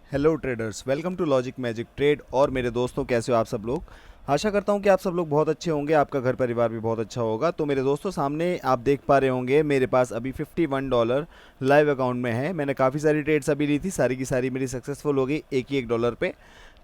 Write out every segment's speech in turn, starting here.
Hello traders, welcome to logic magic trade. और मेरे दोस्तों, कैसे हो आप सब लोग। आशा करता हूं कि आप सब लोग बहुत अच्छे होंगे, आपका घर परिवार भी बहुत अच्छा होगा। तो मेरे दोस्तों, सामने आप देख पा रहे होंगे मेरे पास अभी $51 लाइव अकाउंट में है। मैंने काफ़ी सारी ट्रेड्स अभी ली थी, सारी की सारी मेरी सक्सेसफुल हो गई एक ही $1 पे।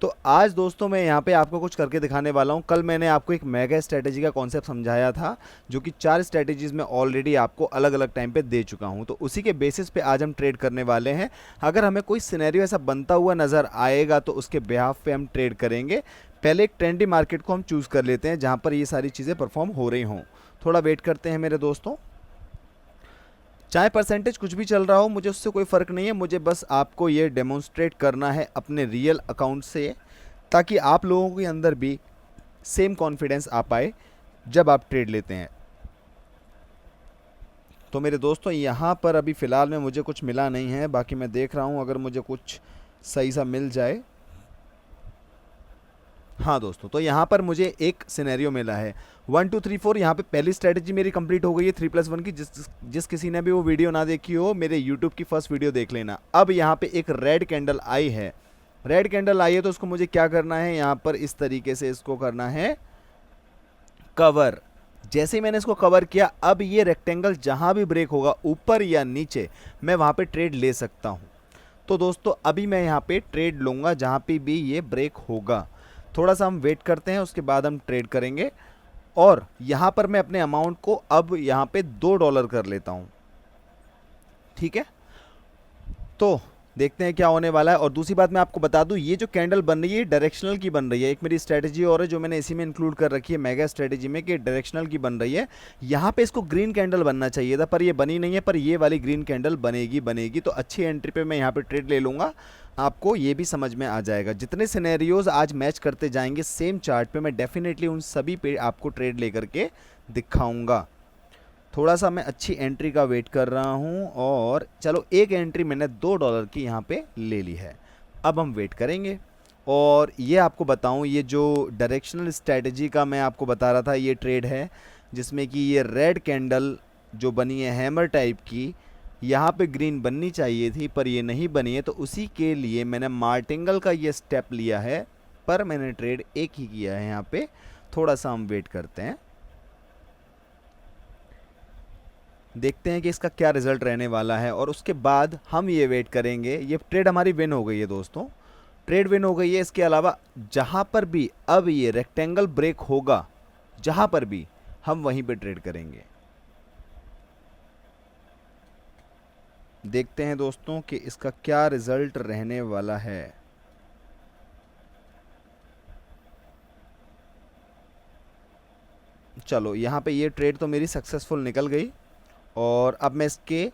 तो आज दोस्तों मैं यहाँ पे आपको कुछ करके दिखाने वाला हूँ। कल मैंने आपको एक मेगा स्ट्रैटेजी का कॉन्सेप्ट समझाया था, जो कि 4 स्ट्रैटेजीज में ऑलरेडी आपको अलग अलग टाइम पे दे चुका हूँ। तो उसी के बेसिस पे आज हम ट्रेड करने वाले हैं। अगर हमें कोई सिनेरियो ऐसा बनता हुआ नज़र आएगा तो उसके बिहाफ पे हम ट्रेड करेंगे। पहले एक ट्रेंडी मार्केट को हम चूज़ कर लेते हैं जहाँ पर ये सारी चीज़ें परफॉर्म हो रही हों। थोड़ा वेट करते हैं मेरे दोस्तों। चाहे परसेंटेज कुछ भी चल रहा हो, मुझे उससे कोई फ़र्क नहीं है। मुझे बस आपको ये डेमोन्स्ट्रेट करना है अपने रियल अकाउंट से, ताकि आप लोगों के अंदर भी सेम कॉन्फिडेंस आ पाए जब आप ट्रेड लेते हैं। तो मेरे दोस्तों, यहाँ पर अभी फ़िलहाल में मुझे कुछ मिला नहीं है, बाकी मैं देख रहा हूँ अगर मुझे कुछ सही सा मिल जाए। हाँ दोस्तों, तो यहाँ पर मुझे एक सिनेरियो मिला है 1 2 3 4। यहाँ पे पहली स्ट्रैटेजी मेरी कंप्लीट हो गई है 3+1 की। जिस किसी ने भी वो वीडियो ना देखी हो, मेरे यूट्यूब की फर्स्ट वीडियो देख लेना। अब यहाँ पे एक रेड कैंडल आई है। रेड कैंडल आई है तो उसको मुझे क्या करना है, यहाँ पर इस तरीके से इसको करना है कवर। जैसे ही मैंने इसको कवर किया, अब ये रेक्टेंगल जहाँ भी ब्रेक होगा, ऊपर या नीचे, मैं वहाँ पे ट्रेड ले सकता हूँ। तो दोस्तों, अभी मैं यहाँ पे ट्रेड लूँगा जहाँ पे भी ये ब्रेक होगा। थोड़ा सा हम वेट करते हैं, उसके बाद हम ट्रेड करेंगे। और यहाँ पर मैं अपने अमाउंट को अब यहाँ पे $2 कर लेता हूँ। ठीक है, तो देखते हैं क्या होने वाला है। और दूसरी बात मैं आपको बता दूं, ये जो कैंडल बन रही है डायरेक्शनल की बन रही है। एक मेरी स्ट्रेटजी और है जो मैंने इसी में इंक्लूड कर रखी है मेगा स्ट्रेटजी में, कि डायरेक्शनल की बन रही है। यहाँ पे इसको ग्रीन कैंडल बनना चाहिए था, पर ये बनी नहीं है। पर ये वाली ग्रीन कैंडल बनेगी तो अच्छी एंट्री पे मैं यहाँ पे ट्रेड ले लूँगा। आपको ये भी समझ में आ जाएगा। जितने सिनेरियोज आज मैच करते जाएंगे सेम चार्ट पे, मैं डेफिनेटली उन सभी पे आपको ट्रेड लेकर के दिखाऊंगा। थोड़ा सा मैं अच्छी एंट्री का वेट कर रहा हूँ। और चलो, एक एंट्री मैंने $2 की यहाँ पे ले ली है। अब हम वेट करेंगे। और ये आपको बताऊँ, ये जो डायरेक्शनल स्ट्रेटजी का मैं आपको बता रहा था, ये ट्रेड है जिसमें कि ये रेड कैंडल जो बनी है हैमर टाइप की, यहाँ पे ग्रीन बननी चाहिए थी पर ये नहीं बनी है। तो उसी के लिए मैंने मार्टिंगल का ये स्टेप लिया है, पर मैंने ट्रेड एक ही किया है यहाँ पे। थोड़ा सा हम वेट करते हैं, देखते हैं कि इसका क्या रिजल्ट रहने वाला है। और उसके बाद हम ये वेट करेंगे। ये ट्रेड हमारी विन हो गई है दोस्तों, ट्रेड विन हो गई है। इसके अलावा जहाँ पर भी अब ये रेक्टेंगल ब्रेक होगा, जहाँ पर भी, हम वहीं पे ट्रेड करेंगे। देखते हैं दोस्तों कि इसका क्या रिजल्ट रहने वाला है। चलो, यहाँ पे ये ट्रेड तो मेरी सक्सेसफुल निकल गई। और अब मैं इसके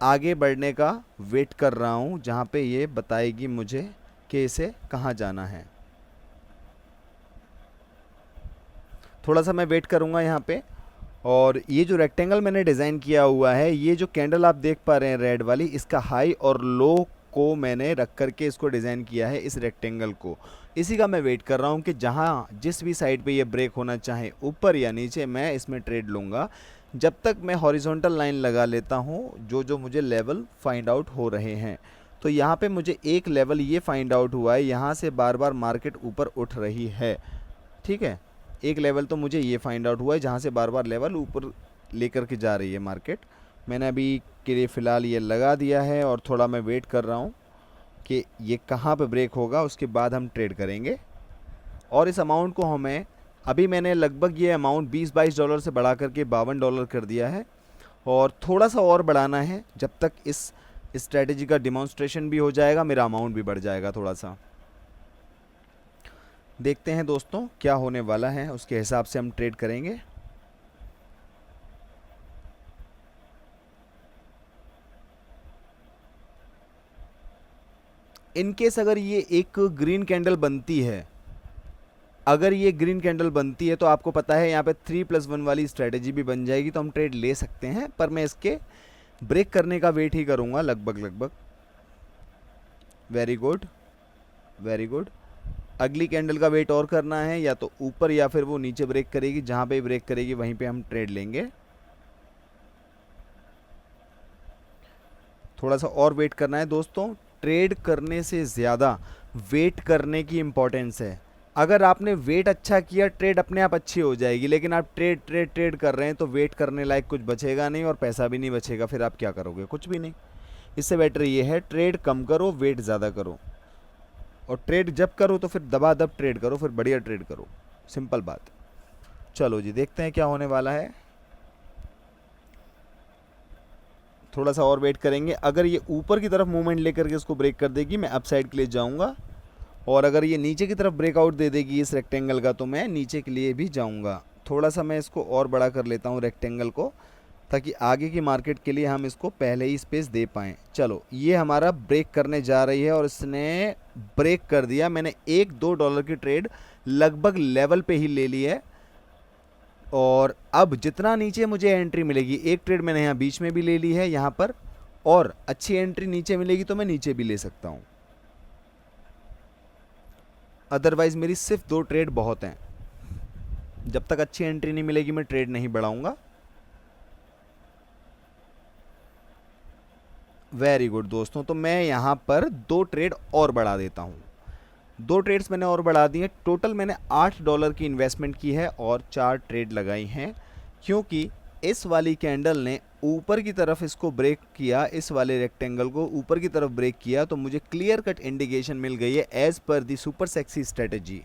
आगे बढ़ने का वेट कर रहा हूँ, जहाँ पे ये बताएगी मुझे कि इसे कहाँ जाना है। थोड़ा सा मैं वेट करूँगा यहाँ पे। और ये जो रेक्टेंगल मैंने डिज़ाइन किया हुआ है, ये जो कैंडल आप देख पा रहे हैं रेड वाली, इसका हाई और लो को मैंने रख करके इसको डिज़ाइन किया है, इस रेक्टेंगल को। इसी का मैं वेट कर रहा हूँ कि जहाँ जिस भी साइड पे ये ब्रेक होना चाहे, ऊपर या नीचे, मैं इसमें ट्रेड लूँगा जब तक मैं हॉरिजॉन्टल लाइन लगा लेता हूँ जो जो मुझे लेवल फाइंड आउट हो रहे हैं। तो यहाँ पे मुझे एक लेवल ये फाइंड आउट हुआ है, यहाँ से बार बार मार्केट ऊपर उठ रही है। ठीक है, एक लेवल तो मुझे ये फाइंड आउट हुआ है जहाँ से बार बार लेवल ऊपर लेकर के जा रही है मार्केट। मैंने अभी के लिए फ़िलहाल ये लगा दिया है और थोड़ा मैं वेट कर रहा हूँ कि ये कहाँ पे ब्रेक होगा, उसके बाद हम ट्रेड करेंगे। और इस अमाउंट को हमें, अभी मैंने लगभग ये अमाउंट $20-22 से बढ़ा करके $52 कर दिया है। और थोड़ा सा और बढ़ाना है, जब तक इस स्ट्रेटजी का डिमॉन्स्ट्रेशन भी हो जाएगा, मेरा अमाउंट भी बढ़ जाएगा थोड़ा सा। देखते हैं दोस्तों क्या होने वाला है, उसके हिसाब से हम ट्रेड करेंगे। इनकेस अगर ये एक ग्रीन कैंडल बनती है, अगर ये ग्रीन कैंडल बनती है तो आपको पता है यहाँ पे 3+1 वाली स्ट्रेटजी भी बन जाएगी, तो हम ट्रेड ले सकते हैं। पर मैं इसके ब्रेक करने का वेट ही करूँगा लगभग। Very good, very good. अगली कैंडल का वेट और करना है, या तो ऊपर या फिर वो नीचे ब्रेक करेगी। जहाँ पे ब्रेक करेगी वहीं पे हम ट्रेड लेंगे। थोड़ा सा और वेट करना है दोस्तों। ट्रेड करने से ज़्यादा वेट करने की इम्पोर्टेंस है। अगर आपने वेट अच्छा किया, ट्रेड अपने आप अच्छी हो जाएगी, लेकिन आप ट्रेड ट्रेड ट्रेड कर रहे हैं तो वेट करने लायक कुछ बचेगा नहीं और पैसा भी नहीं बचेगा, फिर आप क्या करोगे? कुछ भी नहीं। इससे बेटर ये है ट्रेड कम करो, वेट ज़्यादा करो, और ट्रेड जब करो तो फिर दबा दब ट्रेड करो, फिर बढ़िया ट्रेड करो, सिंपल बात। चलो जी, देखते हैं क्या होने वाला है। थोड़ा सा और वेट करेंगे। अगर ये ऊपर की तरफ मूवमेंट लेकर के इसको ब्रेक कर देगी, मैं अप साइड के लिए जाऊंगा, और अगर ये नीचे की तरफ ब्रेकआउट दे देगी इस रेक्टेंगल का, तो मैं नीचे के लिए भी जाऊंगा। थोड़ा सा मैं इसको और बड़ा कर लेता हूँ रेक्टेंगल को, ताकि आगे की मार्केट के लिए हम इसको पहले ही स्पेस दे पाएँ। चलो, ये हमारा ब्रेक करने जा रही है और इसने ब्रेक कर दिया। मैंने $1-2 की ट्रेड लगभग लेवल पे ही ले ली है, और अब जितना नीचे मुझे एंट्री मिलेगी, एक ट्रेड मैंने यहाँ बीच में भी ले ली है यहाँ पर, और अच्छी एंट्री नीचे मिलेगी तो मैं नीचे भी ले सकता हूँ। अदरवाइज मेरी सिर्फ 2 ट्रेड बहुत हैं। जब तक अच्छी एंट्री नहीं मिलेगी मैं ट्रेड नहीं बढ़ाऊंगा। वेरी गुड दोस्तों, तो मैं यहाँ पर 2 ट्रेड और बढ़ा देता हूँ। 2 ट्रेड्स मैंने और बढ़ा दी हैं। टोटल मैंने $8 की इन्वेस्टमेंट की है और 4 ट्रेड लगाई हैं, क्योंकि इस वाली कैंडल ने ऊपर की तरफ इसको ब्रेक किया, इस वाले रेक्टेंगल को ऊपर की तरफ ब्रेक किया, तो मुझे क्लियर कट इंडिकेशन मिल गई है एज पर दी सुपर सेक्सी स्ट्रेटजी।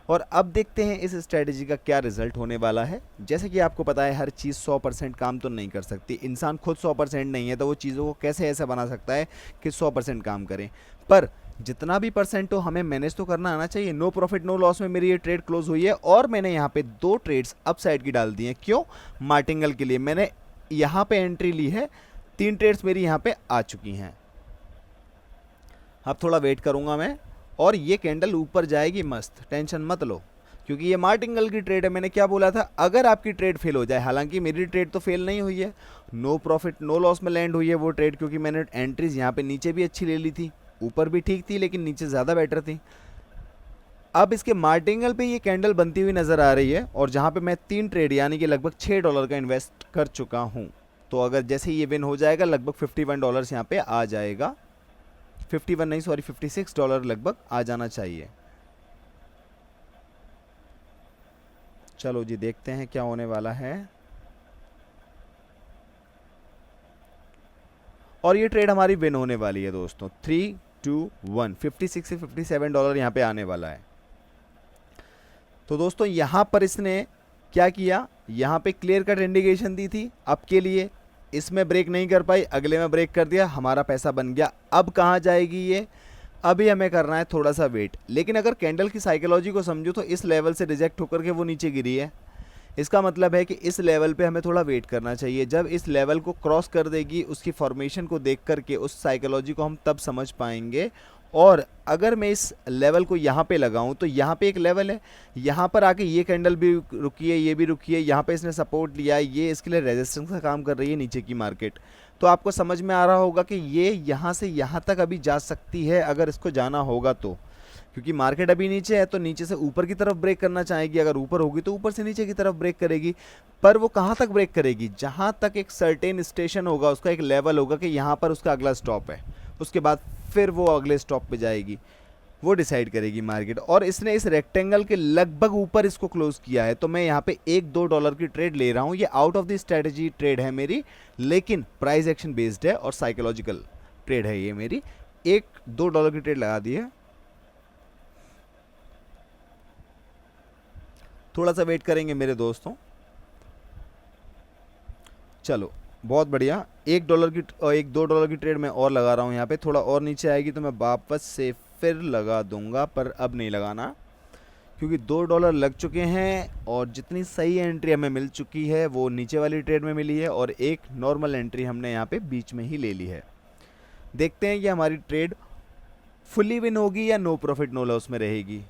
और अब देखते हैं इस स्ट्रेटजी का क्या रिजल्ट होने वाला है। जैसे कि आपको पता है, हर चीज़ 100% काम तो नहीं कर सकती। इंसान खुद 100% नहीं है, तो वो चीज़ों को कैसे ऐसा बना सकता है कि 100% काम करें। पर जितना भी परसेंट हो, हमें मैनेज तो करना आना चाहिए। नो प्रॉफिट नो लॉस में मेरी ये ट्रेड क्लोज हुई है, और मैंने यहाँ पे 2 ट्रेड्स अप साइड की डाल दी हैं। क्यों? मार्टिंगल के लिए मैंने यहाँ पे एंट्री ली है। 3 ट्रेड्स मेरी यहाँ पे आ चुकी हैं। अब थोड़ा वेट करूँगा मैं, और ये कैंडल ऊपर जाएगी मस्त, टेंशन मत लो, क्योंकि ये मार्टिंगल की ट्रेड है। मैंने क्या बोला था, अगर आपकी ट्रेड फेल हो जाए, हालांकि मेरी ट्रेड तो फेल नहीं हुई है, नो प्रॉफिट नो लॉस में लैंड हुई है वो ट्रेड, क्योंकि मैंने एंट्रीज यहाँ पे नीचे भी अच्छी ले ली थी, ऊपर भी ठीक थी, लेकिन नीचे ज़्यादा बेटर थी। अब इसके मार्टिंगल पे ये कैंडल बनती हुई नज़र आ रही है, और जहाँ पे मैं 3 ट्रेड यानी कि लगभग $6 का इन्वेस्ट कर चुका हूँ। तो अगर जैसे ये विन हो जाएगा, लगभग $51 यहाँ पे आ जाएगा। 51 नहीं, सॉरी, $56 लगभग आ जाना चाहिए। चलो जी, देखते हैं क्या होने वाला है। और ये ट्रेड हमारी विन होने वाली है दोस्तों। 3, 2, 1, 56 से $57 यहाँ पे आने वाला है। तो दोस्तों, यहाँ पर इसने क्या किया, यहाँ पे क्लियर कट इंडिकेशन दी थी अब के लिए, इसमें ब्रेक नहीं कर पाई, अगले में ब्रेक कर दिया, हमारा पैसा बन गया। अब कहाँ जाएगी ये? अभी हमें करना है थोड़ा सा वेट। लेकिन अगर कैंडल की साइकोलॉजी को समझो तो इस लेवल से रिजेक्ट होकर के वो नीचे गिरी है। इसका मतलब है कि इस लेवल पे हमें थोड़ा वेट करना चाहिए। जब इस लेवल को क्रॉस कर देगी, उसकी फॉर्मेशन को देख करके उस साइकोलॉजी को हम तब समझ पाएंगे। और अगर मैं इस लेवल को यहाँ पे लगाऊं, तो यहाँ पे एक लेवल है, यहाँ पर आके ये कैंडल भी रुकी है, ये भी रुकी है, यहाँ पे इसने सपोर्ट लिया है, ये इसके लिए रेजिस्टेंस का काम कर रही है नीचे की मार्केट। तो आपको समझ में आ रहा होगा कि ये यहाँ से यहाँ तक अभी जा सकती है अगर इसको जाना होगा तो, क्योंकि मार्केट अभी नीचे है तो नीचे से ऊपर की तरफ ब्रेक करना चाहेगी, अगर ऊपर होगी तो ऊपर से नीचे की तरफ ब्रेक करेगी। पर वो कहाँ तक ब्रेक करेगी? जहाँ तक एक सर्टेन स्टेशन होगा, उसका एक लेवल होगा कि यहाँ पर उसका अगला स्टॉप है, उसके बाद फिर वो अगले स्टॉप पे जाएगी, वो डिसाइड करेगी मार्केट। और इसने इस रेक्टेंगल के लगभग ऊपर इसको क्लोज किया है, तो मैं यहाँ पे $1-2 की ट्रेड ले रहा हूँ। ये out of the strategy trade है मेरी, लेकिन प्राइस एक्शन बेस्ड है और साइकोलॉजिकल ट्रेड है ये मेरी। $1-2 की ट्रेड लगा दी है। थोड़ा सा वेट करेंगे मेरे दोस्तों। चलो, बहुत बढ़िया। $1-2 की ट्रेड मैं और लगा रहा हूँ यहाँ पे। थोड़ा और नीचे आएगी तो मैं वापस से फिर लगा दूंगा, पर अब नहीं लगाना, क्योंकि $2 लग चुके हैं और जितनी सही एंट्री हमें मिल चुकी है वो नीचे वाली ट्रेड में मिली है, और एक नॉर्मल एंट्री हमने यहाँ पे बीच में ही ले ली है। देखते हैं कि हमारी ट्रेड फुली विन होगी या नो प्रॉफिट नो लॉस में रहेगी।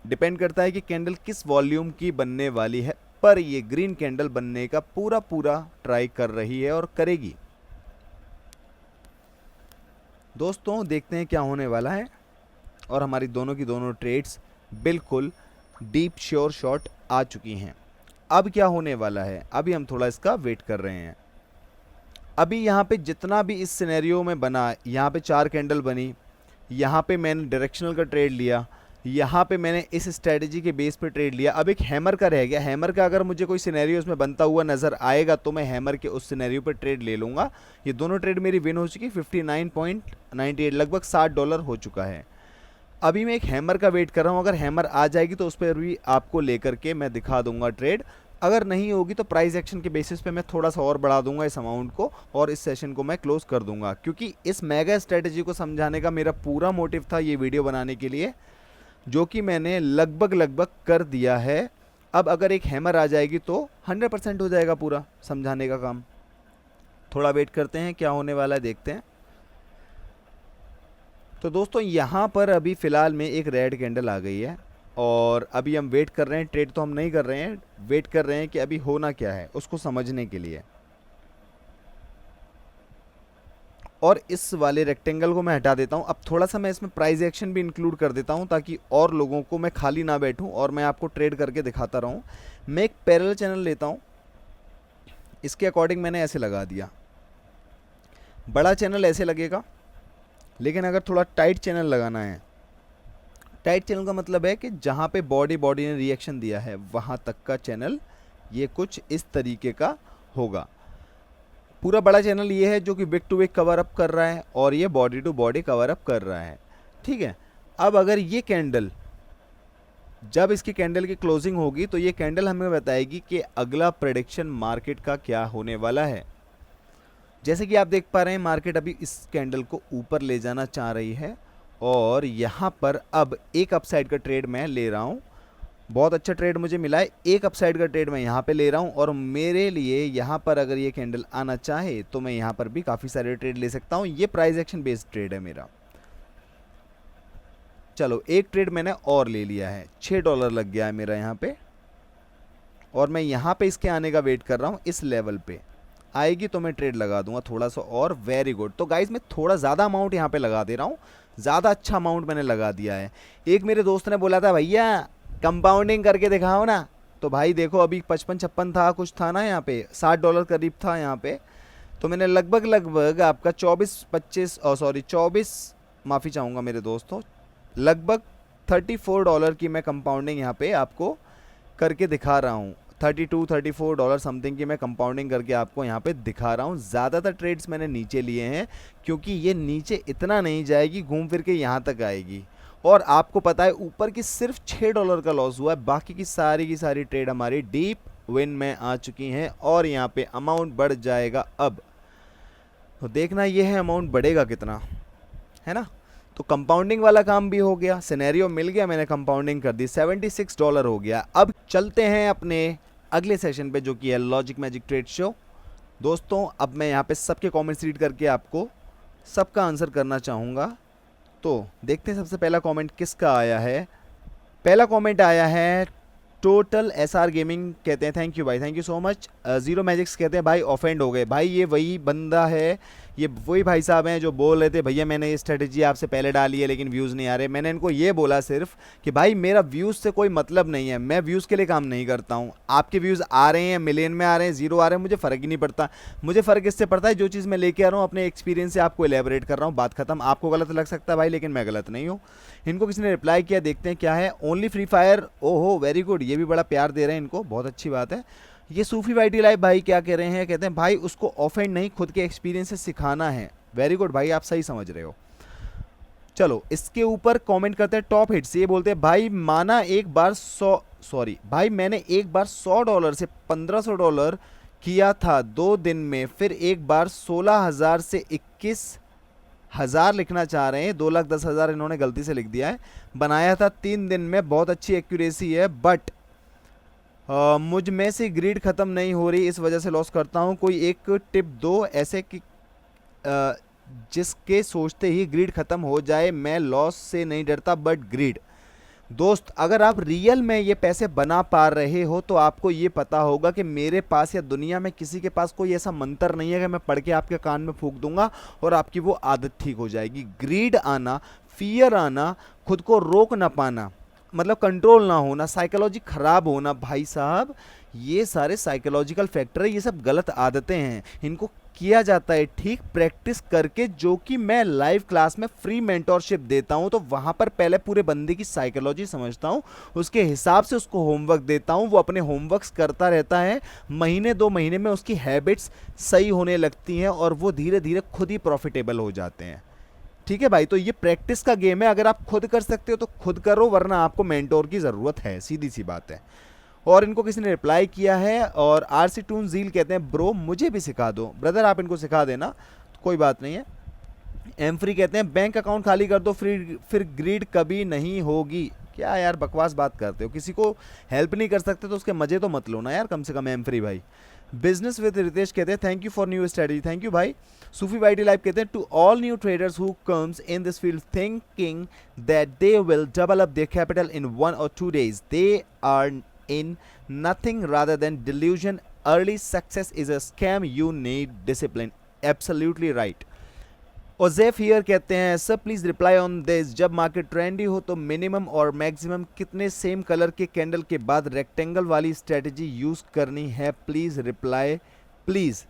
डिपेंड करता है कि कैंडल किस वॉल्यूम की बनने वाली है, पर ये ग्रीन कैंडल बनने का पूरा ट्राई कर रही है और करेगी। दोस्तों, देखते हैं क्या होने वाला है। और हमारी दोनों की दोनों ट्रेड्स बिल्कुल डीप श्योर शॉट आ चुकी हैं। अब क्या होने वाला है, अभी हम थोड़ा इसका वेट कर रहे हैं। अभी यहाँ पे जितना भी इस सिनेरियो में बना, यहाँ पे 4 कैंडल बनी, यहाँ पे मैंने डायरेक्शनल का ट्रेड लिया, यहाँ पे मैंने इस स्ट्रेटजी के बेस पे ट्रेड लिया। अब एक हैमर का रह गया। हैमर का अगर मुझे कोई सिनेरियो उसमें बनता हुआ नज़र आएगा तो मैं हैमर के उस सिनेरियो पे ट्रेड ले लूँगा। ये दोनों ट्रेड मेरी विन हो चुकी, 59.98, लगभग $60 हो चुका है। अभी मैं एक हैमर का वेट कर रहा हूँ। अगर हैमर आ जाएगी तो उस पर भी आपको लेकर के मैं दिखा दूंगा ट्रेड। अगर नहीं होगी तो प्राइस एक्शन के बेसिस पे मैं थोड़ा सा और बढ़ा दूंगा इस अमाउंट को और इस सेशन को मैं क्लोज कर दूंगा, क्योंकि इस मेगा स्ट्रेटजी को समझाने का मेरा पूरा मोटिव था ये वीडियो बनाने के लिए, जो कि मैंने लगभग कर दिया है। अब अगर एक हैमर आ जाएगी तो 100% हो जाएगा पूरा समझाने का काम। थोड़ा वेट करते हैं क्या होने वाला है, देखते हैं। तो दोस्तों यहाँ पर अभी फ़िलहाल में एक रेड कैंडल आ गई है और अभी हम वेट कर रहे हैं। ट्रेड तो हम नहीं कर रहे हैं, वेट कर रहे हैं कि अभी होना क्या है उसको समझने के लिए। और इस वाले रेक्टेंगल को मैं हटा देता हूँ। अब थोड़ा सा मैं इसमें प्राइस एक्शन भी इंक्लूड कर देता हूँ ताकि और लोगों को मैं खाली ना बैठूँ और मैं आपको ट्रेड करके दिखाता रहूँ। मैं एक पैरेलल चैनल लेता हूँ, इसके अकॉर्डिंग मैंने ऐसे लगा दिया। बड़ा चैनल ऐसे लगेगा, लेकिन अगर थोड़ा टाइट चैनल लगाना है, टाइट चैनल का मतलब है कि जहाँ पे बॉडी ने रिएक्शन दिया है वहाँ तक का चैनल ये कुछ इस तरीके का होगा। पूरा बड़ा चैनल ये है जो कि wick to wick cover up कर रहा है और ये body to body cover up कर रहा है, ठीक है। अब अगर ये कैंडल, जब इसकी कैंडल की क्लोजिंग होगी तो ये कैंडल हमें बताएगी कि अगला प्रेडिक्शन मार्केट का क्या होने वाला है। जैसे कि आप देख पा रहे हैं मार्केट अभी इस कैंडल को ऊपर ले जाना चाह रही है और यहाँ पर अब एक अपसाइड का ट्रेड मैं ले रहा हूँ। बहुत अच्छा ट्रेड मुझे मिला है, एक अपसाइड का ट्रेड मैं यहाँ पे ले रहा हूँ और मेरे लिए यहाँ पर अगर ये कैंडल आना चाहे तो मैं यहाँ पर भी काफ़ी सारे ट्रेड ले सकता हूँ। ये प्राइस एक्शन बेस्ड ट्रेड है मेरा। चलो एक ट्रेड मैंने और ले लिया है, $6 लग गया है मेरा यहाँ पे और मैं यहाँ पे इसके आने का वेट कर रहा हूँ। इस लेवल पे आएगी तो मैं ट्रेड लगा दूंगा थोड़ा सा और। Very good. तो गाइज मैं थोड़ा ज़्यादा अमाउंट यहाँ पे लगा दे रहा हूँ, ज़्यादा अच्छा अमाउंट मैंने लगा दिया है। एक मेरे दोस्त ने बोला था भैया कंपाउंडिंग करके दिखाओ ना, तो भाई देखो अभी 55-56 था कुछ था ना, यहाँ पे $60 करीब था यहाँ पे। तो मैंने लगभग आपका 24 माफ़ी चाहूँगा मेरे दोस्तों, लगभग $34 की मैं कंपाउंडिंग यहाँ पे आपको करके दिखा रहा हूँ। $32-34 समथिंग की मैं कंपाउंडिंग करके आपको यहाँ पे दिखा रहा हूँ। ज़्यादातर ट्रेड्स मैंने नीचे लिए हैं क्योंकि ये नीचे इतना नहीं जाएगी, घूम फिर के यहाँ तक आएगी। और आपको पता है ऊपर की सिर्फ $6 का लॉस हुआ है, बाकी की सारी ट्रेड हमारी डीप विन में आ चुकी हैं और यहाँ पे अमाउंट बढ़ जाएगा। अब तो देखना ये है अमाउंट बढ़ेगा कितना, है ना। तो कंपाउंडिंग वाला काम भी हो गया, सिनेरियो मिल गया, मैंने कंपाउंडिंग कर दी, $76 हो गया। अब चलते हैं अपने अगले सेशन पे जो कि है लॉजिक मैजिक ट्रेड शो। दोस्तों अब मैं यहाँ पे सबके कमेंट्स रीड करके आपको सबका आंसर करना चाहूँगा। तो देखते हैं सबसे पहला कमेंट किसका आया है। पहला कमेंट आया है टोटल SR गेमिंग, कहते हैं थैंक यू भाई, thank you so much. Zero magics कहते हैं भाई ऑफेंड हो गए। भाई ये वही बंदा है, ये वही भाई साहब हैं जो बोल रहे थे भैया मैंने ये स्ट्रेटजी आपसे पहले डाली है लेकिन व्यूज़ नहीं आ रहे। मैंने इनको ये बोला सिर्फ कि भाई मेरा व्यूज़ से कोई मतलब नहीं है, मैं व्यूज़ के लिए काम नहीं करता हूँ। आपके व्यूज़ आ रहे हैं, मिलियन में आ रहे हैं, ज़ीरो आ रहे हैं, मुझे फ़र्क ही नहीं पड़ता। मुझे फ़र्क इससे पड़ता है जो चीज़ मैं लेके आ रहा हूँ अपने एक्सपीरियंस से आपको एलेबरेट कर रहा हूँ, बात खत्म। आपको गलत लग सकता है भाई लेकिन मैं गलत नहीं हूँ। इनको किसी ने रिप्लाई किया, देखते हैं क्या है। ओनली फ्री फायर, ओहो वेरी गुड, ये भी बड़ा प्यार दे रहे हैं इनको, बहुत अच्छी बात है। ये सूफी वाइटी लाइफ भाई क्या कह रहे हैं, कहते हैं भाई उसको ऑफेंड नहीं खुद के एक्सपीरियंस से सिखाना है। वेरी गुड भाई, आप सही समझ रहे हो। चलो इसके ऊपर कमेंट करते हैं टॉप हिट्स। ये बोलते हैं भाई माना एक बार भाई मैंने एक बार $100 से $1500 किया था 2 दिन में, फिर एक बार 16,000 से 21,000 लिखना चाह रहे हैं, 2,10,000 इन्होंने गलती से लिख दिया है, बनाया था 3 दिन में। बहुत अच्छी एक्यूरेसी है बट मुझ में से ग्रीड ख़त्म नहीं हो रही, इस वजह से लॉस करता हूँ। कोई एक टिप दो ऐसे कि जिसके सोचते ही ग्रीड ख़त्म हो जाए। मैं लॉस से नहीं डरता बट ग्रीड। दोस्त अगर आप रियल में ये पैसे बना पा रहे हो तो आपको ये पता होगा कि मेरे पास या दुनिया में किसी के पास कोई ऐसा मंत्र नहीं है कि मैं पढ़ के आपके कान में फूंक दूंगा और आपकी वो आदत ठीक हो जाएगी। ग्रीड आना, फियर आना, खुद को रोक ना पाना, मतलब कंट्रोल ना होना, साइकोलॉजी ख़राब होना, भाई साहब ये सारे साइकोलॉजिकल फैक्टर है, ये सब गलत आदतें हैं। इनको किया जाता है ठीक प्रैक्टिस करके, जो कि मैं लाइव क्लास में फ्री मेंटोरशिप देता हूं। तो वहां पर पहले पूरे बंदे की साइकोलॉजी समझता हूं, उसके हिसाब से उसको होमवर्क देता हूं, वो अपने होमवर्क्स करता रहता है। महीने 2 महीने में उसकी हैबिट्स सही होने लगती हैं और वो धीरे धीरे खुद ही प्रॉफिटेबल हो जाते हैं। ठीक है भाई, तो ये प्रैक्टिस का गेम है। अगर आप खुद कर सकते हो तो खुद करो, वरना आपको मेंटोर की ज़रूरत है, सीधी सी बात है। और इनको किसी ने रिप्लाई किया है, और आरसी टून जील कहते हैं ब्रो मुझे भी सिखा दो। ब्रदर आप इनको सिखा देना, तो कोई बात नहीं है। एम फ्री कहते हैं बैंक अकाउंट खाली कर दो, फिर ग्रीड कभी नहीं होगी। क्या यार बकवास बात करते हो, किसी को हेल्प नहीं कर सकते तो उसके मजे तो मत लो ना यार, कम से कम एम फ्री भाई। बिजनेस विद रितेश कहते हैं thank you for new strategy, thank you भाई। सूफी वाइटी लाइफ कहते हैं to all new traders who comes in this field thinking that they will double up their capital in 1 or 2 days, they are in nothing rather than delusion. Early success is a scam. You need discipline. Absolutely right. ओजेफ here कहते हैं sir please reply on this, जब market trendy हो तो minimum और maximum कितने same colour के candle के बाद रेक्टेंगल वाली स्ट्रेटजी यूज करनी है, प्लीज रिप्लाई प्लीज।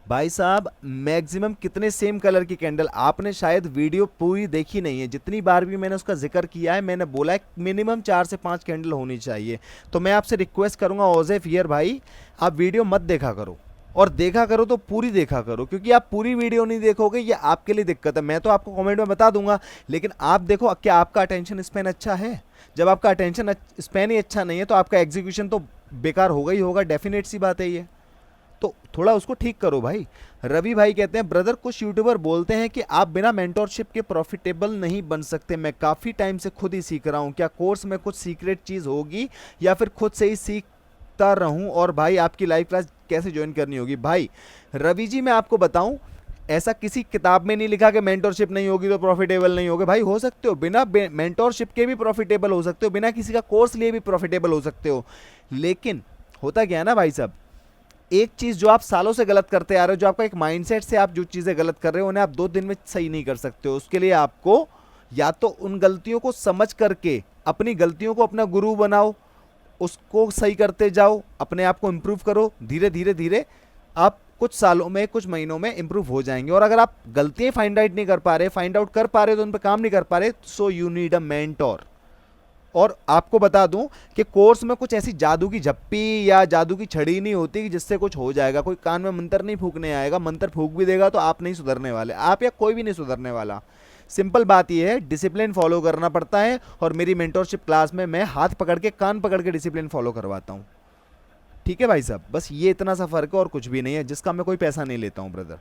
भाई साहब मैक्सिमम कितने सेम कलर की कैंडल, आपने शायद वीडियो पूरी देखी नहीं है। जितनी बार भी मैंने उसका जिक्र किया है, मैंने बोला है मिनिमम 4 से 5 कैंडल होनी चाहिए। तो मैं आपसे रिक्वेस्ट करूंगा ओजेफ हियर भाई, आप वीडियो मत देखा करो, और देखा करो तो पूरी देखा करो, क्योंकि आप पूरी वीडियो नहीं देखोगे ये आपके लिए दिक्कत है। मैं तो आपको कमेंट में बता दूंगा, लेकिन आप देखो क्या आपका अटेंशन स्पैन अच्छा है। जब आपका अटेंशन स्पैन ही अच्छा नहीं है तो आपका एग्जीक्यूशन तो बेकार होगा ही होगा, डेफिनेट सी बात है ये। तो थोड़ा उसको ठीक करो भाई। रवि भाई कहते हैं ब्रदर कुछ यूट्यूबर बोलते हैं कि आप बिना मेंटोरशिप के प्रॉफिटेबल नहीं बन सकते। मैं काफ़ी टाइम से खुद ही सीख रहा हूँ, क्या कोर्स में कुछ सीक्रेट चीज़ होगी या फिर खुद से ही सीखता रहूँ? और भाई आपकी लाइव क्लास कैसे ज्वाइन करनी होगी? भाई रवि जी मैं आपको बताऊँ, ऐसा किसी किताब में नहीं लिखा कि मेंटोरशिप नहीं होगी तो प्रॉफिटेबल नहीं होगे। भाई हो सकते हो, बिना मेंटोरशिप के भी प्रॉफिटेबल हो सकते हो, बिना किसी का कोर्स लिए भी प्रॉफिटेबल हो सकते हो। लेकिन होता क्या है ना भाई साहब, एक चीज़ जो आप सालों से गलत करते आ रहे हो, जो आपका एक माइंडसेट से आप जो चीज़ें गलत कर रहे हो, उन्हें आप 2 दिन में सही नहीं कर सकते हो। उसके लिए आपको या तो उन गलतियों को समझ करके अपनी गलतियों को अपना गुरु बनाओ, उसको सही करते जाओ, अपने आप को इम्प्रूव करो। धीरे धीरे धीरे आप कुछ सालों में कुछ महीनों में इम्प्रूव हो जाएंगे। और अगर आप गलतियां फाइंड आउट नहीं कर पा रहे, फाइंड आउट कर पा रहे तो उन पर काम नहीं कर पा रहे, so you need a mentor. और आपको बता दूं कि कोर्स में कुछ ऐसी जादू की झप्पी या जादू की छड़ी नहीं होती कि जिससे कुछ हो जाएगा। कोई कान में मंत्र नहीं फूकने आएगा, मंत्र फूक भी देगा तो आप नहीं सुधरने वाले, आप या कोई भी नहीं सुधरने वाला। सिंपल बात यह है, डिसिप्लिन फॉलो करना पड़ता है। और मेरी मेंटोरशिप क्लास में मैं हाथ पकड़ के कान पकड़ के डिसिप्लिन फॉलो करवाता हूँ। ठीक है भाई साहब, बस ये इतना सा फर्क है और कुछ भी नहीं है, जिसका मैं कोई पैसा नहीं लेता हूँ ब्रदर।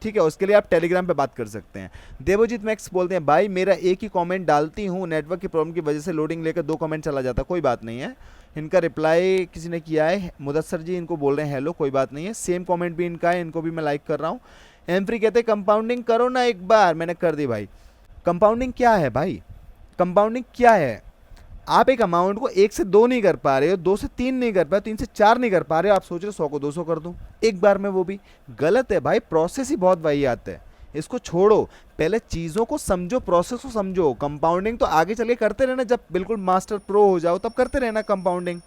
ठीक है, उसके लिए आप टेलीग्राम पे बात कर सकते हैं। देवजीत मैक्स बोलते हैं भाई मेरा एक ही कमेंट डालती हूँ, नेटवर्क की प्रॉब्लम की वजह से लोडिंग लेकर 2 कमेंट चला जाता, कोई बात नहीं है। इनका रिप्लाई किसी ने किया है, मुदस्सर जी इनको बोल रहे हैं हेलो, कोई बात नहीं है। सेम कॉमेंट भी इनका है, इनको भी मैं लाइक कर रहा हूँ। एमफ्री कहते हैं कंपाउंडिंग करो ना एक बार, मैंने कर दी भाई। कंपाउंडिंग क्या है भाई? कंपाउंडिंग क्या है? आप एक अमाउंट को 1 से 2 नहीं कर पा रहे हो, 2 से 3 नहीं कर पा रहे हो, 3 से 4 नहीं कर पा रहे हो, आप सोच रहे हो 100 को 200 कर दूं एक बार में, वो भी गलत है भाई। प्रोसेस ही बहुत वाहियात है, इसको छोड़ो। पहले चीज़ों को समझो, प्रोसेस को समझो। कंपाउंडिंग तो आगे चल के करते रहना, जब बिल्कुल मास्टर प्रो हो जाओ तब करते रहना कंपाउंडिंग।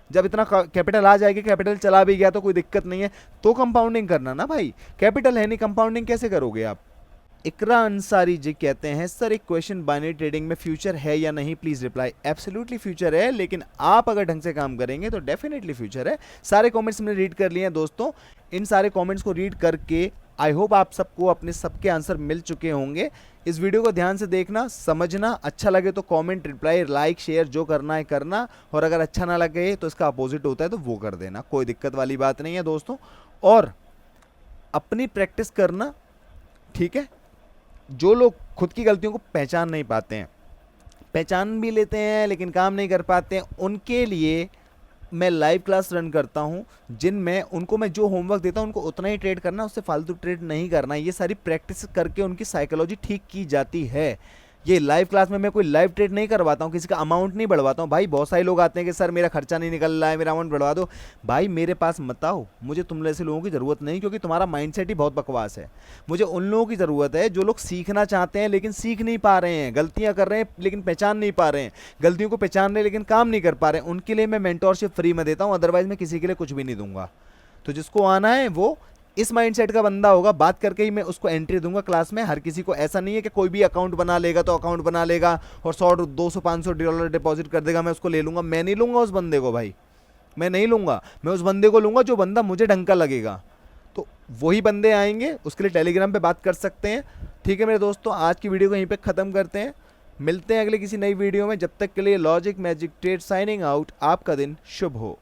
जब इतना कैपिटल आ जाएगी, कैपिटल चला भी गया तो कोई दिक्कत नहीं है, तो कंपाउंडिंग करना ना भाई। कैपिटल है नहीं, कंपाउंडिंग कैसे करोगे आप? इकरा अंसारी जी कहते हैं सर एक क्वेश्चन, बाइनरी ट्रेडिंग में फ्यूचर है या नहीं, प्लीज रिप्लाई। एब्सोल्युटली फ्यूचर है, लेकिन आप अगर ढंग से काम करेंगे तो डेफिनेटली फ्यूचर है। सारे कमेंट्स मैंने रीड कर लिए हैं दोस्तों। इन सारे कमेंट्स को रीड करके आई होप आप सबको अपने सबके आंसर मिल चुके होंगे। इस वीडियो को ध्यान से देखना, समझना, अच्छा लगे तो कमेंट, रिप्लाई, लाइक, शेयर जो करना है करना, और अगर अच्छा ना लगे तो इसका अपोजिट होता है तो वो कर देना, कोई दिक्कत वाली बात नहीं है दोस्तों। और अपनी प्रैक्टिस करना, ठीक है। जो लोग खुद की गलतियों को पहचान नहीं पाते हैं, पहचान भी लेते हैं लेकिन काम नहीं कर पाते हैं, उनके लिए मैं लाइव क्लास रन करता हूं, जिनमें उनको मैं जो होमवर्क देता हूं उनको उतना ही ट्रेड करना, उससे फालतू ट्रेड नहीं करना। ये सारी प्रैक्टिस करके उनकी साइकोलॉजी ठीक की जाती है। ये लाइव क्लास में मैं कोई लाइव ट्रेड नहीं करवाता हूँ, किसी का अमाउंट नहीं बढ़वाता हूँ। भाई बहुत सारे लोग आते हैं कि सर मेरा खर्चा नहीं निकल रहा है, मेरा अमाउंट बढ़वा दो। भाई मेरे पास मत आओ, मुझे तुम जैसे लोगों की ज़रूरत नहीं, क्योंकि तुम्हारा माइंडसेट ही बहुत बकवास है। मुझे उन लोगों की ज़रूरत है जो लोग सीखना चाहते हैं लेकिन सीख नहीं पा रहे हैं, गलतियाँ कर रहे हैं लेकिन पहचान नहीं पा रहे हैं, गलतियों को पहचान रहे लेकिन काम नहीं कर पा रहे हैं। उनके लिए मैं मेंटोरशिप फ्री में देता हूँ, अदरवाइज मैं किसी के लिए कुछ भी नहीं दूंगा। तो जिसको आना है वो इस माइंडसेट का बंदा होगा, बात करके ही मैं उसको एंट्री दूंगा क्लास में। हर किसी को ऐसा नहीं है कि कोई भी अकाउंट बना लेगा तो अकाउंट बना लेगा और 100 200 500 डॉलर डिपॉजिट कर देगा, मैं उसको ले लूंगा। मैं नहीं लूंगा उस बंदे को भाई, मैं नहीं लूंगा। मैं उस बंदे को लूंगा जो बंदा मुझे ढंग का लगेगा। तो वही बंदे आएंगे, उसके लिए टेलीग्राम पे बात कर सकते हैं। ठीक है मेरे दोस्तों, आज की वीडियो को यहीं पे ख़त्म करते हैं। मिलते हैं अगले किसी नई वीडियो में। जब तक के लिए logic magic trade signing out. आपका दिन शुभ हो।